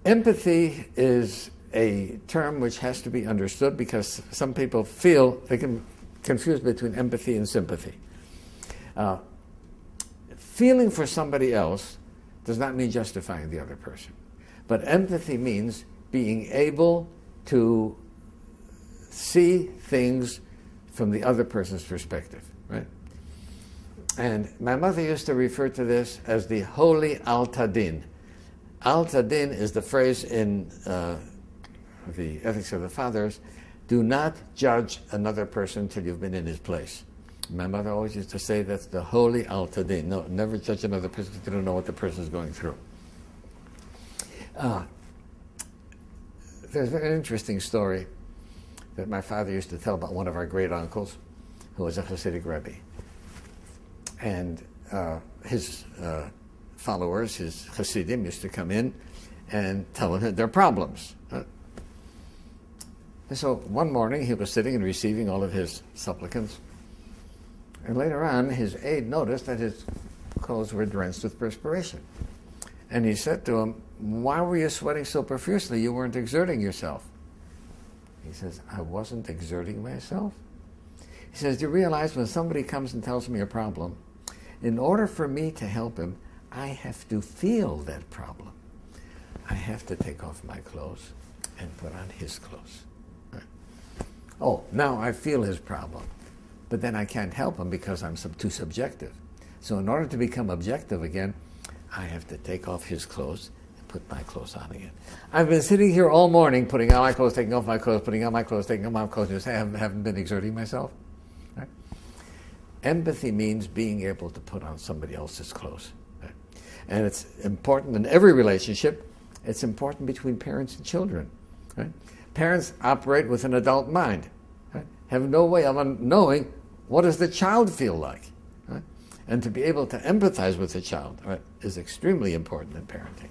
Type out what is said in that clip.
Empathy is a term which has to be understood because some people feel they can confuse between empathy and sympathy. Feeling for somebody else does not mean justifying the other person. But empathy means being able to see things from the other person's perspective, right? And my mother used to refer to this as the holy al-tadin. Al-tadin is the phrase in the Ethics of the Fathers, do not judge another person till you've been in his place. My mother always used to say that's the holy al-tadin. No, never judge another person because you don't know what the person is going through. There's an interesting story that my father used to tell about one of our great uncles who was a Hasidic Rebbe. And his followers, his Hasidim, used to come in and tell him their problems. And so one morning he was sitting and receiving all of his supplicants. And later on, his aide noticed that his clothes were drenched with perspiration. And he said to him, "Why were you sweating so profusely? You weren't exerting yourself." He says, "I wasn't exerting myself?" He says, "Do you realize when somebody comes and tells me a problem, in order for me to help him, I have to feel that problem. I have to take off my clothes and put on his clothes. Right? Oh, now I feel his problem, but then I can't help him because I'm too subjective. So in order to become objective again, I have to take off his clothes and put my clothes on again. I've been sitting here all morning putting on my clothes, taking off my clothes, putting on my clothes, taking off my clothes, and you say I haven't been exerting myself." Right? Empathy means being able to put on somebody else's clothes. Right? And it's important in every relationship. It's important between parents and children. Right? Parents operate with an adult mind. Right? Have no way of knowing what does the child feel like. Right? And to be able to empathize with the child, right, is extremely important in parenting.